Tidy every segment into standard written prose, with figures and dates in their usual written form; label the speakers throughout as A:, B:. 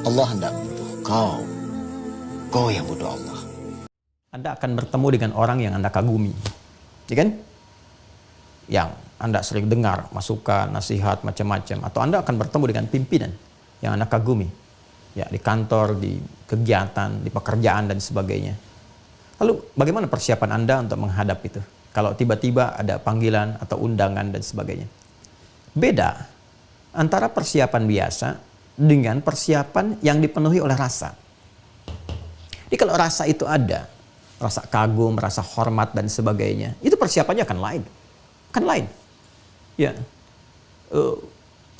A: Allah hendak bunuh kau. Kau yang bunuh Allah.
B: Anda akan bertemu dengan orang yang Anda kagumi. Ya kan? Yang Anda sering dengar masukan, nasihat, macam-macam. Atau Anda akan bertemu dengan pimpinan yang Anda kagumi. Ya, di kantor, di kegiatan, di pekerjaan, dan sebagainya. Lalu, bagaimana persiapan Anda untuk menghadap itu? Kalau tiba-tiba ada panggilan atau undangan dan sebagainya. Beda antara persiapan biasa dengan persiapan yang dipenuhi oleh rasa. Jadi kalau rasa itu ada, rasa kagum, rasa hormat dan sebagainya, itu persiapannya akan lain. Kan lain. Ya.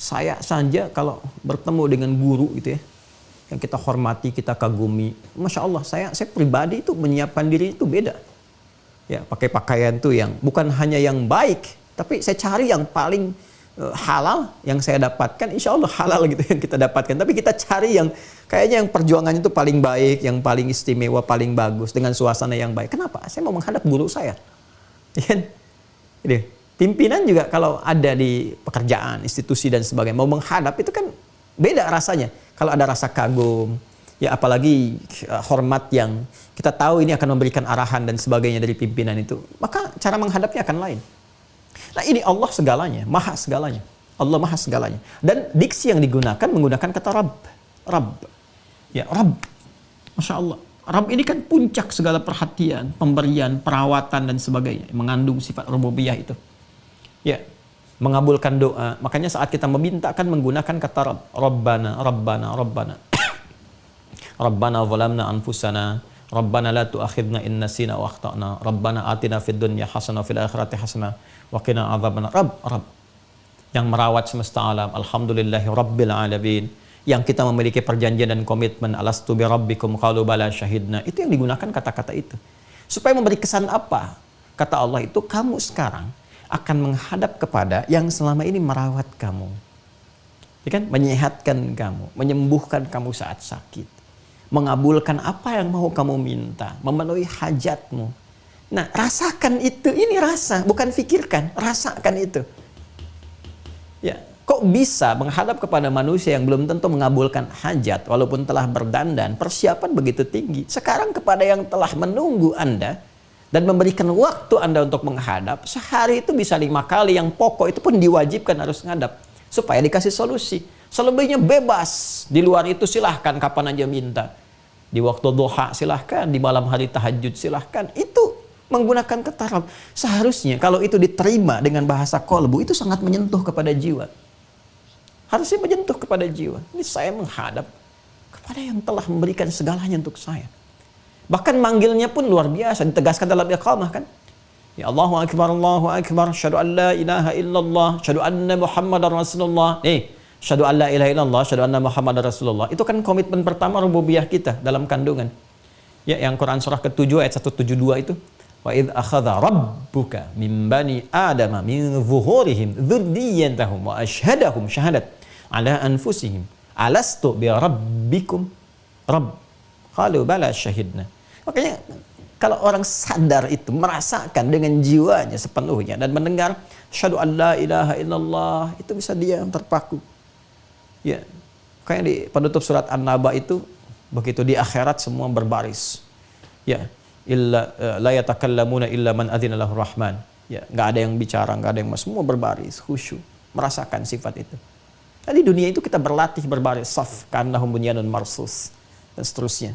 B: Saya saja kalau bertemu dengan guru gitu ya, yang kita hormati, kita kagumi, Masya Allah, saya pribadi itu menyiapkan diri itu beda. Ya, pakai pakaian tuh yang bukan hanya yang baik, tapi saya cari yang paling halal yang saya dapatkan, insya Allah halal gitu yang kita dapatkan. Tapi kita cari yang kayaknya yang perjuangannya itu paling baik, yang paling istimewa, paling bagus, dengan suasana yang baik. Kenapa? Saya mau menghadap guru saya. Jadi, pimpinan juga kalau ada di pekerjaan, institusi dan sebagainya, mau menghadap itu kan beda rasanya. Kalau ada rasa kagum, ya apalagi hormat yang kita tahu ini akan memberikan arahan dan sebagainya dari pimpinan itu, maka cara menghadapnya akan lain. Nah ini Allah segalanya, maha segalanya. Allah maha segalanya. Dan diksi yang digunakan menggunakan kata Rabb. Rabb. Ya, Rabb. Masya Allah. Rabb ini kan puncak segala perhatian, pemberian, perawatan dan sebagainya. Mengandung sifat rububiyah itu. Ya, mengabulkan doa. Makanya saat kita meminta kan menggunakan kata Rabb. Rabbana, Rabbana, Rabbana. Rabbana zalamna anfusana. Rabbana la tu'akhidna in nasina wa akhtana. Rabbana atina fid dunya hasanah fil akhirati hasanah wa qina adzabannar. Rabb. Yang merawat semesta alam. Alhamdulillahi rabbil alamin. Yang kita memiliki perjanjian dan komitmen, alastu bi rabbikum qalu bala syahidna. Itu yang digunakan kata-kata itu. Supaya memberi kesan apa? Kata Allah itu, kamu sekarang akan menghadap kepada yang selama ini merawat kamu. Ya kan? Menyehatkan kamu, menyembuhkan kamu saat sakit. Mengabulkan apa yang mau kamu minta, memenuhi hajatmu. Nah, rasakan itu, ini rasa, bukan fikirkan, rasakan itu. Ya, kok bisa menghadap kepada manusia yang belum tentu mengabulkan hajat, walaupun telah berdandan, persiapan begitu tinggi. Sekarang kepada yang telah menunggu Anda, dan memberikan waktu Anda untuk menghadap, sehari itu bisa 5 kali, yang pokok itu pun diwajibkan harus menghadap. Supaya dikasih solusi. Selebihnya bebas. Di luar itu silahkan kapan aja minta. Di waktu duha silahkan, di malam hari tahajud silahkan. Itu menggunakan kata Rabb. Seharusnya kalau itu diterima dengan bahasa kolbu, itu sangat menyentuh kepada jiwa. Harusnya menyentuh kepada jiwa. Ini saya menghadap kepada yang telah memberikan segalanya untuk saya. Bahkan manggilnya pun luar biasa, ditegaskan dalam iqamah kan. Ya Allahu Akbar, syahadu an la ilaha illallah, syahadu anna Muhammadar Rasulullah. Syahadu an la ilaha illallah, syahadu anna Muhammadar Rasulullah. Itu kan komitmen pertama rububiyah kita dalam kandungan. Ya, yang Quran surah ke-7 ayat 172 itu. Wa idh akhadha rabbuka min bani adama min zuhurihim dzurriyyatahum wa asyhadahum syahadat ala anfusihim alastu bi rabbikum rabb qalu bala syahidna. Makanya kalau orang sadar itu, merasakan dengan jiwanya sepenuhnya dan mendengar syahadu an la ilaha illallah, itu bisa diam terpaku. Ya, kayak di penutup surat An-Naba itu, begitu di akhirat semua berbaris. Ya, illa la yatakallamuna illa man adzina lahu rahman. Ya, enggak ada yang bicara, enggak ada yang semua berbaris, khusyuk, merasakan sifat itu. Tadi dunia itu kita berlatih berbaris saf, ka'annahum bunyanun marsus dan seterusnya.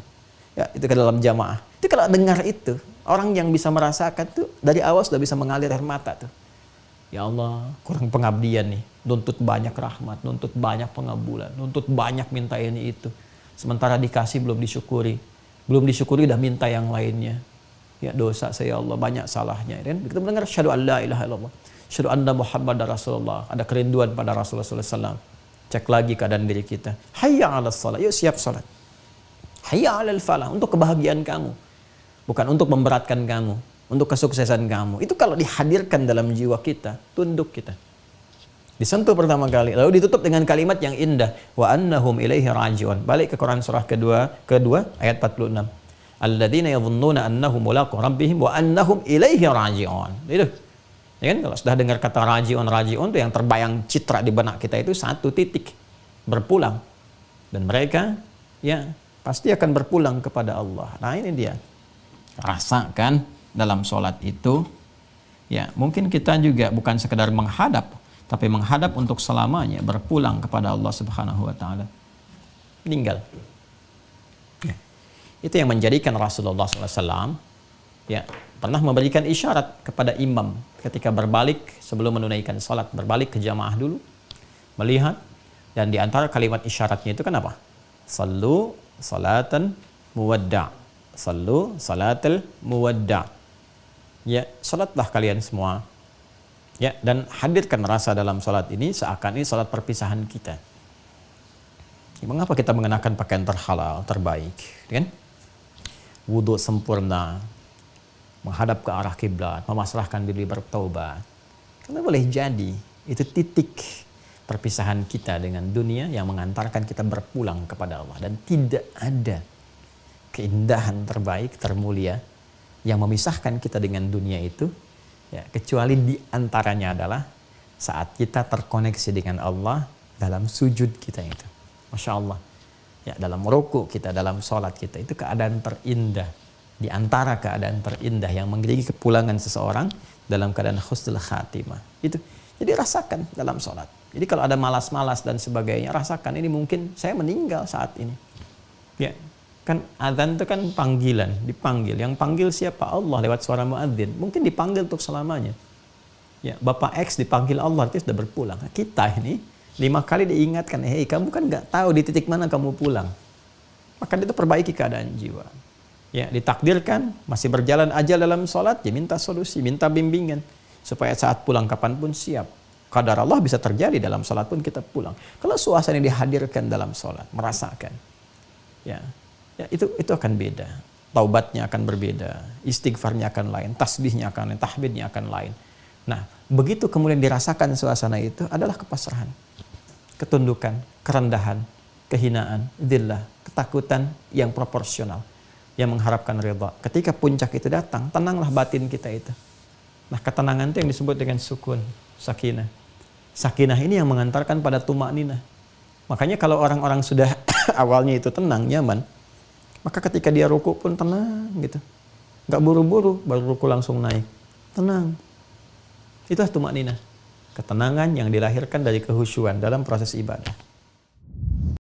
B: Ya, itu ke dalam jamaah. Itu kalau dengar itu, orang yang bisa merasakan tuh dari awal sudah bisa mengalir air mata tuh. Ya Allah, kurang pengabdian nih. Nuntut banyak rahmat, nuntut banyak pengabulan, nuntut banyak minta ini itu. Sementara dikasih belum disyukuri. Belum disyukuri udah minta yang lainnya. Ya dosa saya Allah, banyak salahnya. Dan kita mendengar syahadu an la ilaha illallah, syahadu anna Muhammadar Rasulullah. Ada kerinduan pada Rasulullah SAW. Cek lagi keadaan diri kita. Hayya 'alas shalah, yuk siap salat. Hayya 'alal falah, untuk kebahagiaan kamu. Bukan untuk memberatkan kamu, untuk kesuksesan kamu. Itu kalau dihadirkan dalam jiwa kita, tunduk kita. Disentuh pertama kali, lalu ditutup dengan kalimat yang indah. Wa annahum ilaihi raji'un. Balik ke Quran surah kedua ayat 46. Alladzina yadhunnuna annahum mulaqu rabbihim wa annahum ilaihi raji'un. Itu. Ya kan, kalau sudah dengar kata raji'un itu yang terbayang citra di benak kita itu satu titik. Berpulang. Dan mereka ya pasti akan berpulang kepada Allah. Nah ini dia, rasakan dalam sholat itu, ya mungkin kita juga bukan sekedar menghadap, tapi menghadap untuk selamanya, berpulang kepada Allah Subhanahu wa Ta'ala. Meninggal. Ya. Itu yang menjadikan Rasulullah SAW ya pernah memberikan isyarat kepada imam ketika berbalik sebelum menunaikan sholat, berbalik ke jamaah dulu, melihat, dan di antara kalimat isyaratnya itu kan apa? Sallu salatan muwadda'. Sallu salatal muwadda'. Ya, salatlah kalian semua. Ya, dan hadirkan rasa dalam salat ini seakan ini salat perpisahan kita. Ya, mengapa kita mengenakan pakaian terhalal, terbaik, kan? Wudhu sempurna, menghadap ke arah kiblat, memasrahkan diri bertaubat. Karena boleh jadi itu titik perpisahan kita dengan dunia yang mengantarkan kita berpulang kepada Allah, dan tidak ada keindahan terbaik, termulia yang memisahkan kita dengan dunia itu ya, kecuali di antaranya adalah saat kita terkoneksi dengan Allah dalam sujud kita itu. Masya Allah. Ya, dalam ruku kita, dalam sholat kita, itu keadaan terindah. Di antara keadaan terindah yang menjadi kepulangan seseorang dalam keadaan husnul khatimah. Itu. Jadi rasakan dalam sholat. Jadi kalau ada malas-malas dan sebagainya, rasakan ini mungkin saya meninggal saat ini. Ya, kan adzan itu kan panggilan, dipanggil. Yang panggil siapa? Allah lewat suara muadzin. Mungkin dipanggil untuk selamanya. Ya, Bapak X dipanggil Allah, dia sudah berpulang. Nah, kita ini 5 kali diingatkan, hei kamu kan nggak tahu di titik mana kamu pulang. Maka itu perbaiki keadaan jiwa. Ya, ditakdirkan masih berjalan ajal dalam sholat, ya minta solusi, minta bimbingan supaya saat pulang kapanpun siap. Qadar Allah bisa terjadi dalam sholat pun kita pulang. Kalau suasana yang dihadirkan dalam sholat, merasakan, ya itu akan beda. Taubatnya akan berbeda, istighfarnya akan lain, tasbihnya akan lain, tahmidnya akan lain. Nah, begitu kemudian dirasakan suasana itu adalah kepasrahan, ketundukan, kerendahan, kehinaan, dzillah, ketakutan yang proporsional, yang mengharapkan ridha. Ketika puncak itu datang, tenanglah batin kita itu. Nah, ketenangan itu yang disebut dengan sukun, sakinah. Sakinah ini yang mengantarkan pada tumakninah. Makanya kalau orang-orang sudah awalnya itu tenang, nyaman, maka ketika dia ruku pun tenang gitu. Nggak buru-buru, baru ruku langsung naik. Tenang. Itulah tumakninah. Ketenangan yang dilahirkan dari kehusyuan dalam proses ibadah.